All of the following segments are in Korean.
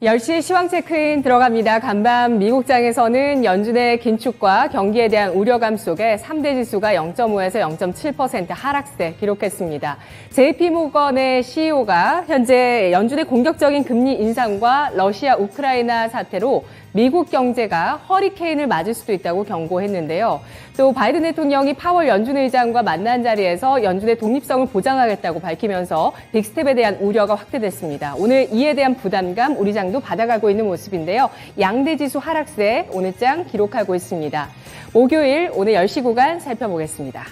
10시 시황 체크인 들어갑니다. 간밤 미국장에서는 연준의 긴축과 경기에 대한 우려감 속에 3대 지수가 0.5에서 0.7% 하락세 기록했습니다. JP모건의 CEO가 현재 연준의 공격적인 금리 인상과 러시아 우크라이나 사태로 미국 경제가 허리케인을 맞을 수도 있다고 경고했는데요. 또 바이든 대통령이 파월 연준 의장과 만난 자리에서 연준의 독립성을 보장하겠다고 밝히면서 빅스텝에 대한 우려가 확대됐습니다. 오늘 이에 대한 부담감 우리 장도 받아가고 있는 모습인데요. 양대 지수 하락세 오늘 장 기록하고 있습니다. 목요일 오늘 10시 구간 살펴보겠습니다.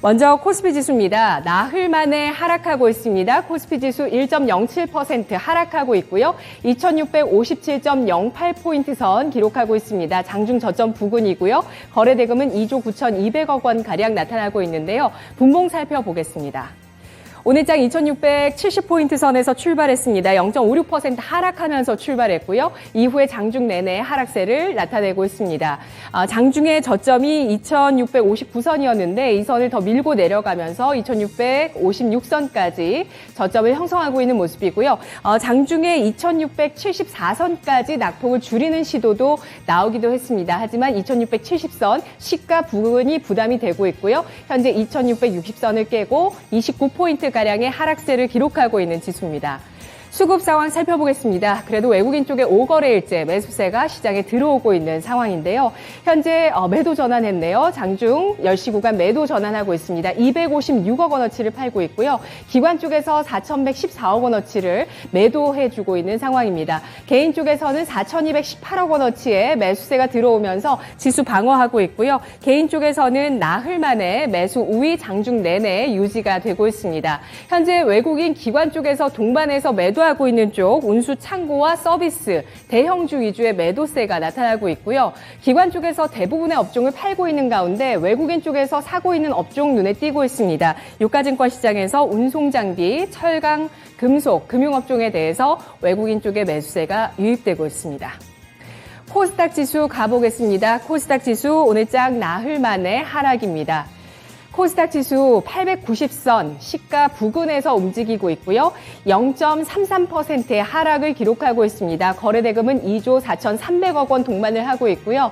먼저 코스피 지수입니다. 나흘 만에 하락하고 있습니다. 코스피 지수 1.07% 하락하고 있고요. 2657.08포인트 선 기록하고 있습니다. 장중 저점 부근이고요. 거래대금은 2조 9,200억 원 가량 나타나고 있는데요. 분봉 살펴보겠습니다. 오늘 장 2670포인트 선에서 출발했습니다. 0.56% 하락하면서 출발했고요. 이후에 장중 내내 하락세를 나타내고 있습니다. 장중의 저점이 2659선이었는데 이 선을 더 밀고 내려가면서 2656선까지 저점을 형성하고 있는 모습이고요. 장중에 2674선까지 낙폭을 줄이는 시도도 나오기도 했습니다. 하지만 2670선 시가 부근이 부담이 되고 있고요. 현재 2660선을 깨고 29포인트 가량의 하락세를 기록하고 있는 지수입니다. 수급 상황 살펴보겠습니다. 그래도 외국인 쪽의 5거래일째 매수세가 시장에 들어오고 있는 상황인데요. 현재 매도 전환했네요. 장중 10시 구간 매도 전환하고 있습니다. 256억 원어치를 팔고 있고요. 기관 쪽에서 4,114억 원어치를 매도해주고 있는 상황입니다. 개인 쪽에서는 4,218억 원어치의 매수세가 들어오면서 지수 방어하고 있고요. 개인 쪽에서는 나흘 만에 매수 우위 장중 내내 유지가 되고 있습니다. 현재 외국인 기관 쪽에서 동반해서 매도 하고 있는 쪽 운수 창고와 서비스, 대형주 위주의 매도세가 나타나고 있고요. 기관 쪽에서 대부분의 업종을 팔고 있는 가운데 외국인 쪽에서 사고 있는 업종 눈에 띄고 있습니다. 유가증권 시장에서 운송장비, 철강, 금속, 금융업종에 대해서 외국인 쪽의 매수세가 유입되고 있습니다. 코스닥 지수 가보겠습니다. 코스닥 지수 오늘 장 나흘 만에 하락입니다. 코스닥 지수 890선 시가 부근에서 움직이고 있고요. 0.33%의 하락을 기록하고 있습니다. 거래대금은 2조 4,300억 원 동반을 하고 있고요.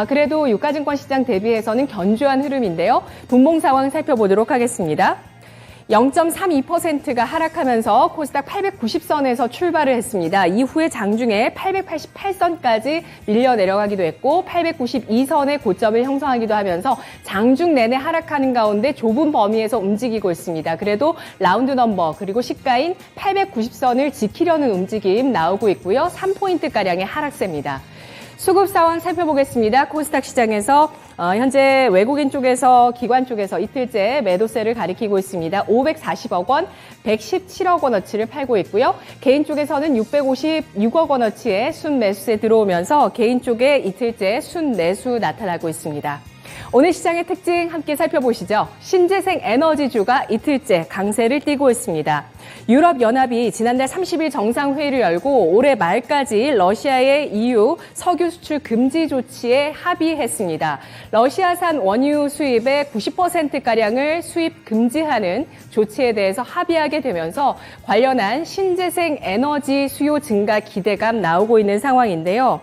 그래도 유가증권 시장 대비해서는 견조한 흐름인데요. 분봉 상황 살펴보도록 하겠습니다. 0.32%가 하락하면서 코스닥 890선에서 출발을 했습니다. 이후에 장중에 888선까지 밀려 내려가기도 했고 892선의 고점을 형성하기도 하면서 장중 내내 하락하는 가운데 좁은 범위에서 움직이고 있습니다. 그래도 라운드 넘버 그리고 시가인 890선을 지키려는 움직임 나오고 있고요. 3포인트가량의 하락세입니다. 수급 상황 살펴보겠습니다. 코스닥 시장에서 현재 외국인 쪽에서 기관 쪽에서 이틀째 매도세를 가리키고 있습니다. 540억 원, 117억 원어치를 팔고 있고요. 개인 쪽에서는 656억 원어치의 순매수세 들어오면서 개인 쪽에 이틀째 순매수 나타나고 있습니다. 오늘 시장의 특징 함께 살펴보시죠. 신재생 에너지주가 이틀째 강세를 띠고 있습니다. 유럽연합이 지난달 30일 정상회의를 열고 올해 말까지 러시아의 EU 석유 수출 금지 조치에 합의했습니다. 러시아산 원유 수입의 90%가량을 수입 금지하는 조치에 대해서 합의하게 되면서 관련한 신재생 에너지 수요 증가 기대감 나오고 있는 상황인데요.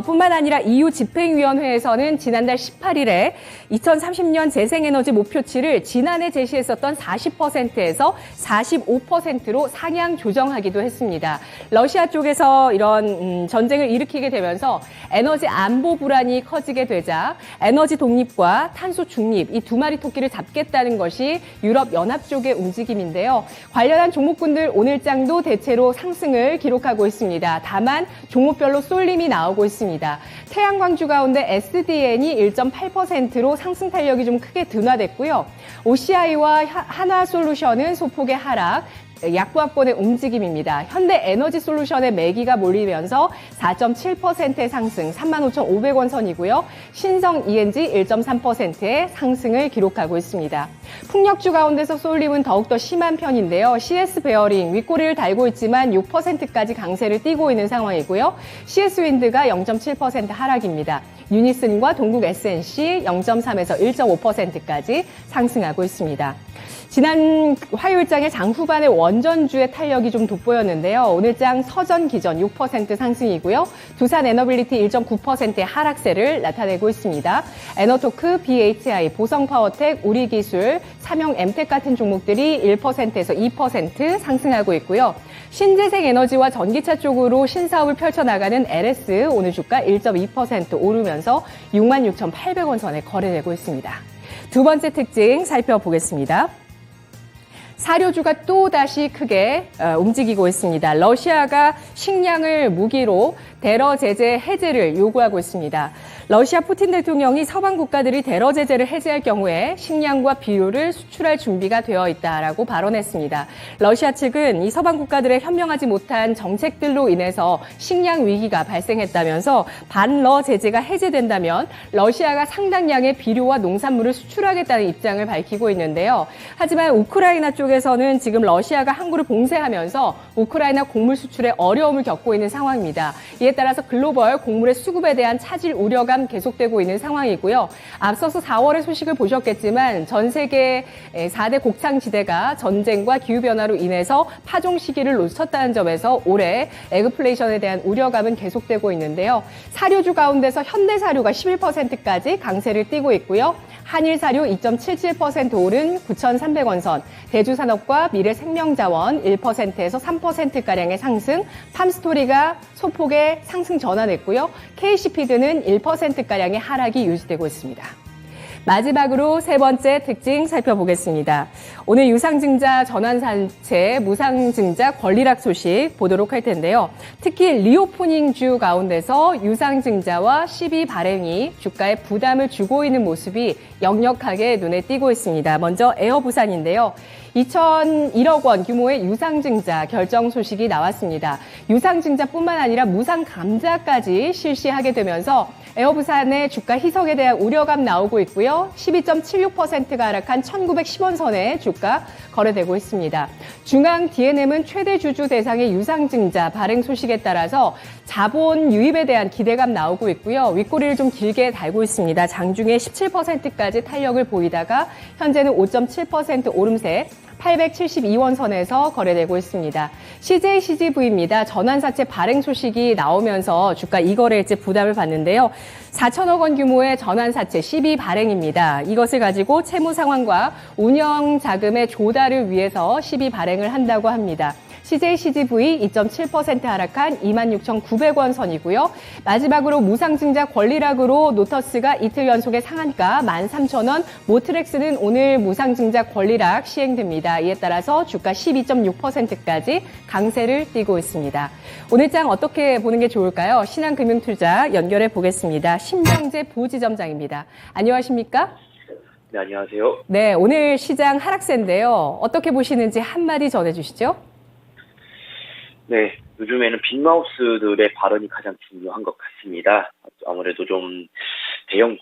뿐만 아니라 EU 집행위원회에서는 지난달 18일에 2030년 재생에너지 목표치를 지난해 제시했었던 40%에서 45%로 상향 조정하기도 했습니다. 러시아 쪽에서 이런 전쟁을 일으키게 되면서 에너지 안보 불안이 커지게 되자 에너지 독립과 탄소 중립 이 두 마리 토끼를 잡겠다는 것이 유럽연합 쪽의 움직임인데요. 관련한 종목군들 오늘장도 대체로 상승을 기록하고 있습니다. 다만 종목별로 쏠림이 나오고 있습니다. 태양광주 가운데 SDN이 1.8%로 상승 탄력이 좀 크게 둔화됐고요. OCI와 한화솔루션은 소폭의 하락, 약보합권의 움직임입니다. 현대에너지솔루션의 매기가 몰리면서 4.7%의 상승, 35,500원 선이고요. 신성 ENG 1.3%의 상승을 기록하고 있습니다. 풍력주 가운데서 쏠림은 더욱더 심한 편인데요. CS 베어링 윗꼬리를 달고 있지만 6%까지 강세를 띠고 있는 상황이고요. CS 윈드가 0.7% 하락입니다. 유니슨과 동국 SNC 0.3에서 1.5%까지 상승하고 있습니다. 지난 화요일장의 장 후반의 원전주의 탄력이 좀 돋보였는데요. 오늘장 서전 기전 6% 상승이고요. 두산 에너빌리티 1.9%의 하락세를 나타내고 있습니다. 에너토크, BHI, 보성파워텍, 우리기술, 삼형 엠텍 같은 종목들이 1%에서 2% 상승하고 있고요. 신재생에너지와 전기차 쪽으로 신사업을 펼쳐나가는 LS 오늘 주가 1.2% 오르면서 66,800원 선에 거래되고 있습니다. 두 번째 특징 살펴보겠습니다. 사료주가 또다시 크게 움직이고 있습니다. 러시아가 식량을 무기로 대러 제재 해제를 요구하고 있습니다. 러시아 푸틴 대통령이 서방 국가들이 대러 제재를 해제할 경우에 식량과 비료를 수출할 준비가 되어 있다라고 발언했습니다. 러시아 측은 이 서방 국가들의 현명하지 못한 정책들로 인해서 식량 위기가 발생했다면서 반러 제재가 해제된다면 러시아가 상당량의 비료와 농산물을 수출하겠다는 입장을 밝히고 있는데요. 하지만 우크라이나 쪽에서는 지금 러시아가 항구를 봉쇄하면서 우크라이나 곡물 수출에 어려움을 겪고 있는 상황입니다. 이에 따라서 글로벌 곡물의 수급에 대한 차질 우려가 계속되고 있는 상황이고요. 앞서서 4월의 소식을 보셨겠지만 전 세계 4대 곡창지대가 전쟁과 기후변화로 인해서 파종 시기를 놓쳤다는 점에서 올해 에그플레이션에 대한 우려감은 계속되고 있는데요. 사료주 가운데서 현대사료가 11%까지 강세를 띠고 있고요. 한일사료 2.77% 오른 9,300원 선, 대주산업과 미래생명자원 1%에서 3%가량의 상승, 팜스토리가 소폭의 상승 전환했고요. KC피드는 1%가량의 하락이 유지되고 있습니다. 마지막으로 세 번째 특징 살펴보겠습니다. 오늘 유상증자 전환사채, 무상증자 권리락 소식 보도록 할 텐데요. 특히 리오프닝주 가운데서 유상증자와 시비 발행이 주가에 부담을 주고 있는 모습이 역력하게 눈에 띄고 있습니다. 먼저 에어부산인데요. 2,001억 원 규모의 유상증자 결정 소식이 나왔습니다. 유상증자뿐만 아니라 무상감자까지 실시하게 되면서 에어부산의 주가 희석에 대한 우려감 나오고 있고요. 12.76%가 하락한 1,910원 선에 주가 거래되고 있습니다. 중앙 D&M은 최대 주주 대상의 유상증자 발행 소식에 따라서 자본 유입에 대한 기대감 나오고 있고요. 윗꼬리를 좀 길게 달고 있습니다. 장중에 17%까지 탄력을 보이다가 현재는 5.7% 오름세 872원 선에서 거래되고 있습니다. CJCGV입니다. 전환사채 발행 소식이 나오면서 주가 2거래일째 부담을 받는데요. 4천억 원 규모의 전환사채 12 발행입니다. 이것을 가지고 채무 상황과 운영 자금의 조달을 위해서 12 발행을 한다고 합니다. CJCGV 2.7% 하락한 26,900원 선이고요. 마지막으로 무상증자 권리락으로 노터스가 이틀 연속의 상한가 13,000원, 모트렉스는 오늘 무상증자 권리락 시행됩니다. 이에 따라서 주가 12.6%까지 강세를 띠고 있습니다. 오늘 장 어떻게 보는 게 좋을까요? 신한금융투자 연결해 보겠습니다. 신명재 부지점장입니다. 안녕하십니까? 네, 안녕하세요. 네, 오늘 시장 하락세인데요. 어떻게 보시는지 한마디 전해주시죠. 네, 요즘에는 빅마우스들의 발언이 가장 중요한 것 같습니다. 아무래도 좀 대형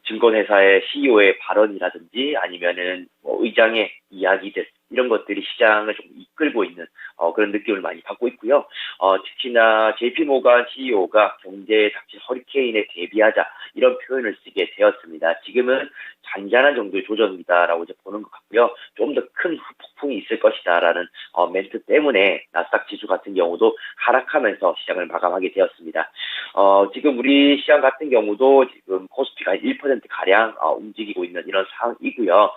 증권회사의 CEO의 발언이라든지 아니면은 의장의 이야기들 이런 것들이 시장을 좀 이끌고 있는 그런 느낌을 많이 받고 있고요. 특히나 JP모간 CEO가 경제에 닥친 허리케인에 대비하자 이런 표현을 쓰게 되었습니다. 지금은 잔잔한 정도의 조정이다라고 이제 보는 것 같고요. 좀 더 큰 폭풍이 있을 것이다라는 멘트 때문에 나스닥 지수 같은 경우도 하락하면서 시장을 마감하게 되었습니다. 지금 우리 시장 같은 경우도 지금 코스피가 1% 가량 움직이고 있는 이런 상황이고요.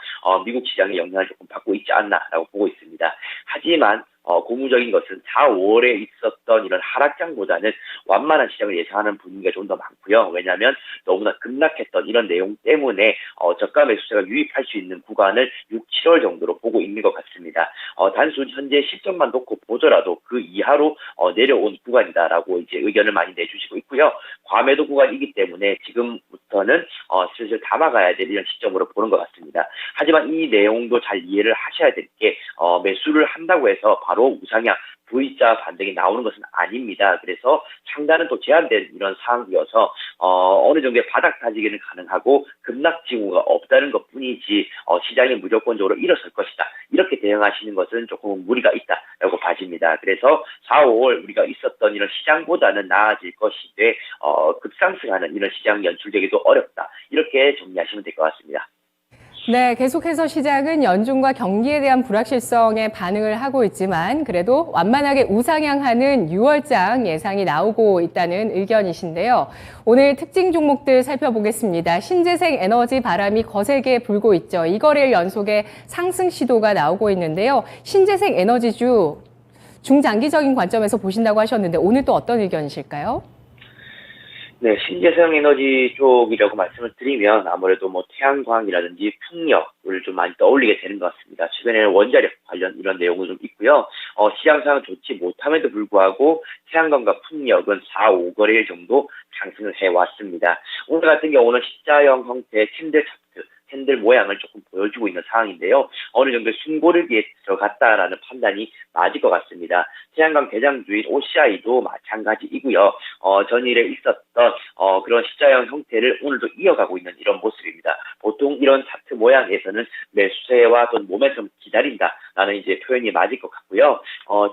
미국 시장의 영향을 조금 받고 있지 않나라고 보고 있습니다. 하지만 고무적인 것은 4, 5월에 있었던 이런 하락장보다는 완만한 시장을 예상하는 분위기가 좀 더 많고요. 왜냐하면 너무나 급락했던 이런 내용 때문에 저가 매수세가 유입할 수 있는 구간을 6, 7월 정도로 보고 있는 것 같습니다. 단순 현재 시점만 놓고 보더라도 그 이하로 내려온 구간이다라고 이제 의견을 많이 내주시고 있고요. 과매도 구간이기 때문에 지금부터는 슬슬 담아가야 될 이런 시점으로 보는 것 같습니다. 하지만 이 내용도 잘 이해를 하셔야 될 게 매수를 한다고 해서 바로 우상향 V자 반등이 나오는 것은 아닙니다. 그래서 상단은 또 제한된 이런 상황이어서 어느 정도의 바닥 다지기는 가능하고 급락 징후가 없다는 것뿐이지 시장이 무조건적으로 일어설 것이다. 이렇게 대응하시는 것은 조금 무리가 있다라고 봐집니다. 그래서 4, 5월 우리가 있었던 이런 시장보다는 나아질 것이되 급상승하는 이런 시장 연출되기도 어렵다. 이렇게 정리하시면 될 것 같습니다. 네, 계속해서 시장은 연준과 경기에 대한 불확실성에 반응을 하고 있지만 그래도 완만하게 우상향하는 6월장 예상이 나오고 있다는 의견이신데요. 오늘 특징 종목들 살펴보겠습니다. 신재생 에너지 바람이 거세게 불고 있죠. 이거래일 연속의 상승 시도가 나오고 있는데요. 신재생 에너지주 중장기적인 관점에서 보신다고 하셨는데 오늘 또 어떤 의견이실까요? 네, 신재생 에너지 쪽이라고 말씀을 드리면 아무래도 뭐 태양광이라든지 풍력을 좀 많이 떠올리게 되는 것 같습니다. 최근에는 원자력 관련 이런 내용은 좀 있고요. 시장 상황 좋지 못함에도 불구하고 태양광과 풍력은 4, 5거래일 정도 상승을 해왔습니다. 오늘 같은 경우는 십자형 형태의 캔들 차트, 캔들 모양을 조금 보여주고 있는 상황인데요. 어느 정도 숨고르기에 들어갔다라는 판단이 맞을 것 같습니다. 태양광 대장주인 OCI도 마찬가지이고요. 전일에 있었던 그런 십자형 형태를 오늘도 이어가고 있는 이런 모습입니다. 보통 이런 차트 모양에서는 매수세와 또는 모멘텀 기다린다라는 이제 표현이 맞을 것 같고요.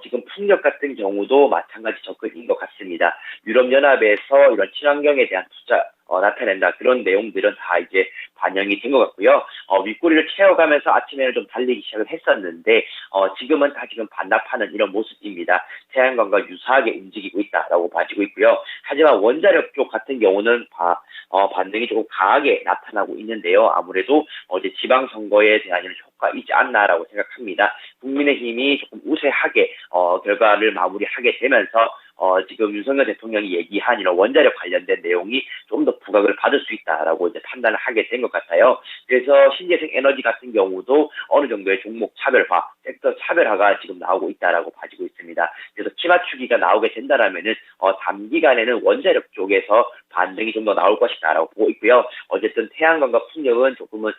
지금 풍력 같은 경우도 마찬가지 접근인 것 같습니다. 유럽연합에서 이런 친환경에 대한 투자 나타낸다. 그런 내용들은 다 이제 반영이 된 것 같고요. 윗꼬리를 채워가면서 아침에는 좀 달리기 시작을 했었는데, 지금은 다시금 반납하는 이런 모습입니다. 태양광과 유사하게 움직이고 있다라고 봐지고 있고요. 하지만 원자력 쪽 같은 경우는 반등이 조금 강하게 나타나고 있는데요. 아무래도 어제 지방선거에 대한 이런 효과이지 않나라고 생각합니다. 국민의힘이 조금 우세하게 결과를 마무리하게 되면서 지금 윤석열 대통령이 얘기한 이런 원자력 관련된 내용이 좀 더 부각을 받을 수 있다라고 이제 판단을 하게 된 것 같아요. 그래서 신재생 에너지 같은 경우도 어느 정도의 종목 차별화, 섹터 차별화가 지금 나오고 있다라고 봐지고 있습니다. 그래서 키 맞추기가 나오게 된다라면은 단기간에는 원자력 쪽에서 반등이 좀 더 나올 것이다라고 보고 있고요. 어쨌든 태양광과 풍력은 조금은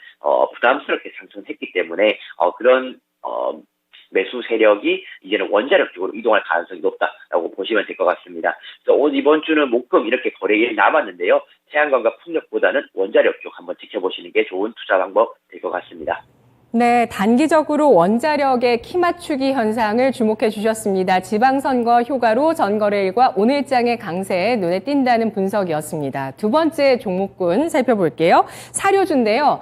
부담스럽게 상승했기 때문에 그런 매수 세력이 이제는 원자력 쪽으로 이동할 가능성이 높다라고 보시면 될 것 같습니다. 그래서 이번 주는 목금 이렇게 거래일이 남았는데요. 태양광과 풍력보다는 원자력 쪽 한번 지켜보시는 게 좋은 투자 방법 될 것 같습니다. 네, 단기적으로 원자력의 키 맞추기 현상을 주목해 주셨습니다. 지방선거 효과로 전거래일과 오늘장의 강세에 눈에 띈다는 분석이었습니다. 두 번째 종목군 살펴볼게요. 사료주인데요.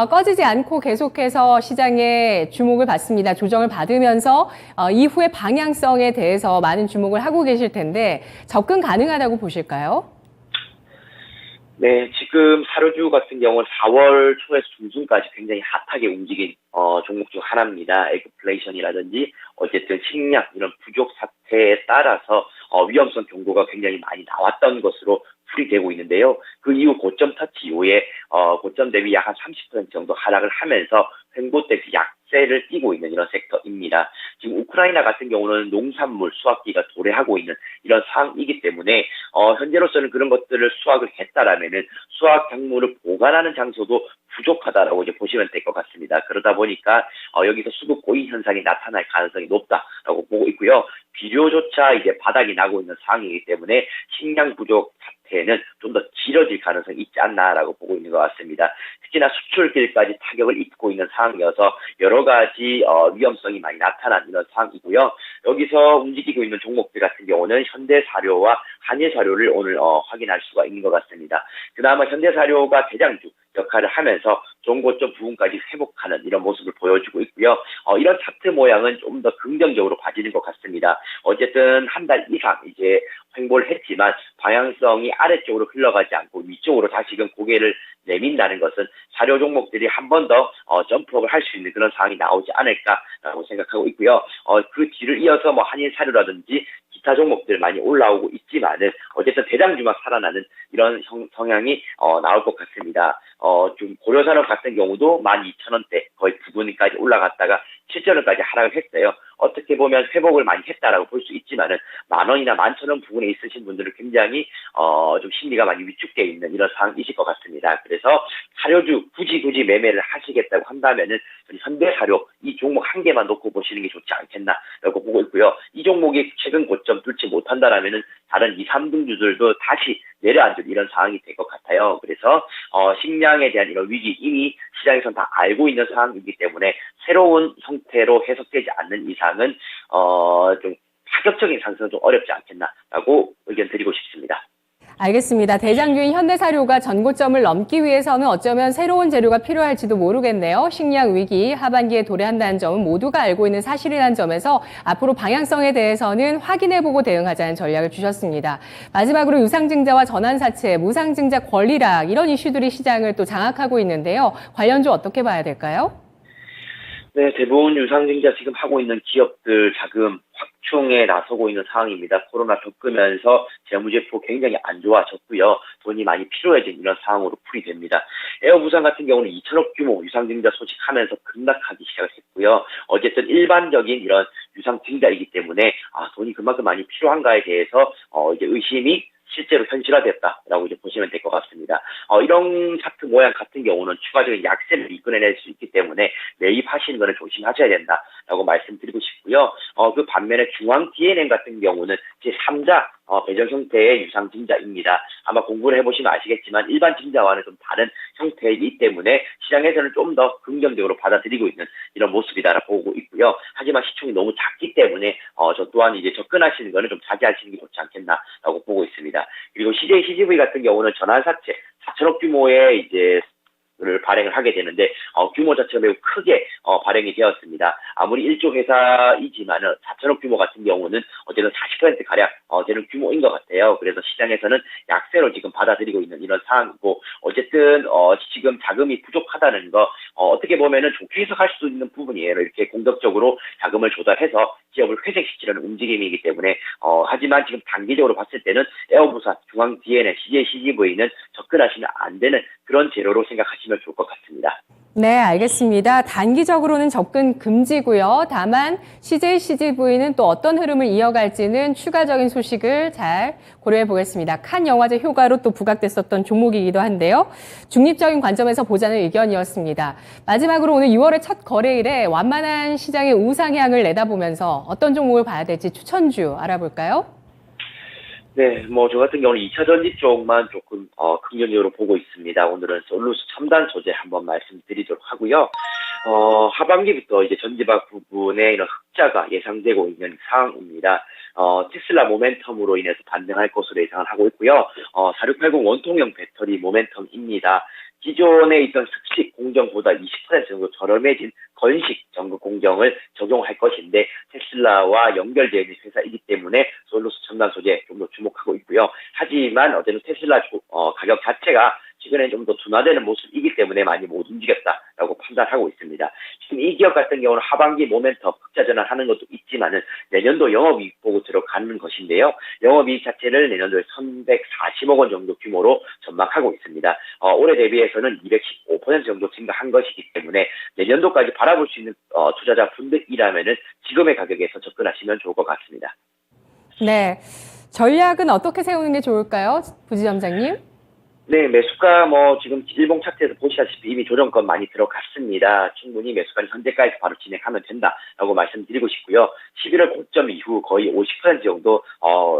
꺼지지 않고 계속해서 시장에 주목을 받습니다. 조정을 받으면서 이후의 방향성에 대해서 많은 주목을 하고 계실 텐데 접근 가능하다고 보실까요? 네, 지금 사료주 같은 경우는 4월 초에서 중순까지 굉장히 핫하게 움직인 종목 중 하나입니다. 에그플레이션이라든지 어쨌든 식량 이런 부족 사태에 따라서 위험성 경고가 굉장히 많이 나왔던 것으로 풀이되고 있는데요. 그 이후 고점 터치 이후에 고점 대비 약 한 30% 정도 하락을 하면서 횡보 대비 약세를 띠고 있는 이런 섹터입니다. 지금 우크라이나 같은 경우는 농산물 수확기가 도래하고 있는 이런 상황이기 때문에 현재로서는 그런 것들을 수확을 했다라면은 수확 작물을 보관하는 장소도 부족하다라고 이제 보시면 될 것 같습니다. 그러다 보니까 여기서 수급 고인 현상이 나타날 가능성이 높다라고 보고 있고요. 비료조차 이제 바닥이 나고 있는 상황이기 때문에 식량 부족 사태는 좀 더 길어질 가능성이 있지 않나라고 보고 있는 것 같습니다. 특히나 수출길까지 타격을 입고 있는 상황이어서 여러 가지 위험성이 많이 나타난 이런 상황이고요. 여기서 움직이고 있는 종목들 같은 경우는 현대사료와 한일사료를 오늘 확인할 수가 있는 것 같습니다. 그나마 현대사료가 대장주 역할을 하면서 종고점 부분까지 회복하는 이런 모습을 보여주고 있고요. 이런 차트 모양은 좀 더 긍정적으로 봐지는 것 같습니다. 어쨌든 한 달 이상 이제 횡보를 했지만 방향성이 아래쪽으로 흘러가지 않고 위쪽으로 다시금 고개를 내민다는 것은 사료 종목들이 한 번 더 점프업을 할 수 있는 그런 상황이 나오지 않을까라고 생각하고 있고요. 그 뒤를 이어서 뭐 한일사료라든지 기타 종목들 많이 올라오고 있지만은 어쨌든 대장주만 살아나는 이런 성향이 나올 것 같습니다. 좀 고려산업 같은 경우도 12,000원대 거의 부근까지 올라갔다가 7,000원까지 하락을 했어요. 어떻게 보면 회복을 많이 했다라고 볼 수 있지만은 10,000원이나 11,000원 부근에 있으신 분들은 굉장히 좀 심리가 많이 위축되어 있는 이런 상황이실 것 같습니다. 그래서 사료주 굳이 매매를 하시겠다고 한다면은 현대사료 이 종목 한 개만 놓고 보시는 게 좋지 않겠나라고 보고 있고요. 이 종목이 최근 고점 뚫지 못한다라면은 다른 2, 3등주들도 다시 내려앉을 이런 상황이 될 것 같아요. 그래서 식량에 대한 이런 위기 이미 시장에서는 다 알고 있는 상황이기 때문에 새로운 형태로 해석되지 않는 이상은 좀 파격적인 상승은 좀 어렵지 않겠나라고 의견 드리고 싶습니다. 알겠습니다. 대장주인 현대사료가 전고점을 넘기 위해서는 어쩌면 새로운 재료가 필요할지도 모르겠네요. 식량 위기 하반기에 도래한다는 점은 모두가 알고 있는 사실이라는 점에서 앞으로 방향성에 대해서는 확인해보고 대응하자는 전략을 주셨습니다. 마지막으로 유상증자와 전환사채, 무상증자 권리락 이런 이슈들이 시장을 또 장악하고 있는데요. 관련주 어떻게 봐야 될까요? 네, 대부분 유상증자 지금 하고 있는 기업들 자금 확충에 나서고 있는 상황입니다. 코로나 겪으면서 재무제표 굉장히 안 좋아졌고요. 돈이 많이 필요해진 이런 상황으로 풀이됩니다. 에어부산 같은 경우는 2천억 규모 유상증자 소식하면서 급락하기 시작을 했고요. 어쨌든 일반적인 이런 유상증자이기 때문에 돈이 그만큼 많이 필요한가에 대해서 이제 의심이 실제로 현실화됐다라고 이제 보시면 될 것 같습니다. 이런 차트 모양 같은 경우는 추가적인 약세를 이끌어낼 수 있기 때문에 매입하시는 거는 조심하셔야 된다라고 말씀드리고 싶고요. 그 반면에 중앙 DNM 같은 경우는 제3자 배정 형태의 유상증자입니다. 아마 공부를 해보시면 아시겠지만 일반 증자와는 좀 다른 형태이기 때문에 시장에서는 좀 더 긍정적으로 받아들이고 있는 이런 모습이다라고 보고 있고요. 하지만 시총이 너무 작기 때문에 저 또한 이제 접근하시는 거는 좀 자제하시는 게 좋지 않겠나라고 보고 있습니다. 그리고 CJ CGV 같은 경우는 전환사채 4천억 규모의 이제 를 발행을 하게 되는데 규모 자체가 매우 크게 발행이 되었습니다. 아무리 1조 회사이지만은 4천억 규모 같은 경우는 어쨌든 40% 가량 되는 규모인 것 같아요. 그래서 시장에서는 약세로 지금 받아들이고 있는 이런 상황이고 어쨌든 지금 자금이 부족하다는 거 어떻게 보면은 좋게 해석할 수 있는 부분이에요. 이렇게 공격적으로 자금을 조달해서 기업을 회생시키려는 움직임이기 때문에 하지만 지금 단기적으로 봤을 때는 에어부산, 중앙 DNM, CJ CGV는 접근하시면 안 되는 그런 재료로 생각하시면 좋을 것 같습니다. 네, 알겠습니다. 단기적으로는 접근 금지고요. 다만 CJ CGV는 또 어떤 흐름을 이어갈지는 추가적인 소식을 잘 고려해 보겠습니다. 칸 영화제 효과로 또 부각됐었던 종목이기도 한데요. 중립적인 관점에서 보자는 의견이었습니다. 마지막으로 오늘 6월의 첫 거래일에 완만한 시장의 우상향을 내다보면서 어떤 종목을 봐야 될지 추천주 알아볼까요? 네, 저 같은 경우는 2차 전지 쪽만 조금 긍정적으로 보고 있습니다. 오늘은 솔루스 첨단 소재 한번 말씀드리도록 하고요. 하반기부터 이제 전지박 부분에 이런 흑자가 예상되고 있는 상황입니다. 테슬라 모멘텀으로 인해서 반등할 것으로 예상을 하고 있고요. 4680 원통형 배터리 모멘텀입니다. 기존에 있던 습식 공정보다 20% 정도 저렴해진 건식 전극 공정을 적용할 것인데 테슬라와 연결되어 있는 회사이기 때문에 솔루스 첨단 소재 좀 더 주목하고 있고요. 하지만 어제는 테슬라 가격 자체가 최근에 좀 더 둔화되는 모습이기 때문에 많이 못 움직였다라고 판단하고 있습니다. 지금 이 기업 같은 경우는 하반기 모멘텀 흑자 전환하는 것도 있지만은 내년도 영업이익 보고 들어가는 것인데요. 영업이익 자체를 내년도에 340억 원 정도 규모로 전망하고 있습니다. 올해 대비해서는 215% 정도 증가한 것이기 때문에 내년도까지 바라볼 수 있는 투자자 분들이라면은 지금의 가격에서 접근하시면 좋을 것 같습니다. 네, 전략은 어떻게 세우는 게 좋을까요? 부지점장님? 네, 매수가 지금 일봉 차트에서 보시다시피 이미 조정권 많이 들어갔습니다. 충분히 매수가 현재까지 바로 진행하면 된다라고 말씀드리고 싶고요. 11월 고점 이후 거의 50% 정도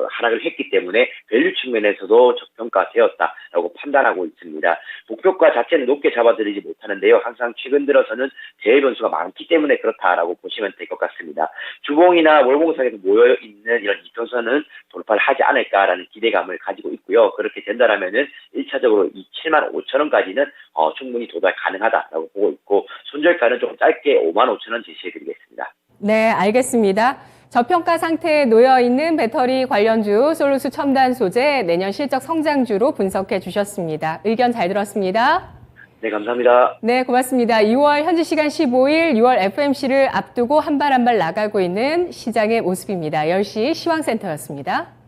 하락을 했기 때문에 밸류 측면에서도 저평가되었다라고 판단하고 있습니다. 목표가 자체는 높게 잡아드리지 못하는데요. 항상 최근 들어서는 대외 변수가 많기 때문에 그렇다라고 보시면 될 것 같습니다. 주봉이나 월봉상에서 모여있는 이런 이평선은 돌파를 하지 않을까라는 기대감을 가지고 있고요. 그렇게 된다라면은 1차적으로 이 75,000원까지는 충분히 도달 가능하다라고 보고 있고 손절가는 좀 짧게 55,000원 제시해드리겠습니다. 네, 알겠습니다. 저평가 상태에 놓여 있는 배터리 관련주 솔루스 첨단 소재 내년 실적 성장주로 분석해 주셨습니다. 의견 잘 들었습니다. 네, 감사합니다. 네, 고맙습니다. 2월 현지 시간 15일 6월 FMC를 앞두고 한 발 한 발 나가고 있는 시장의 모습입니다. 10시 시황센터였습니다.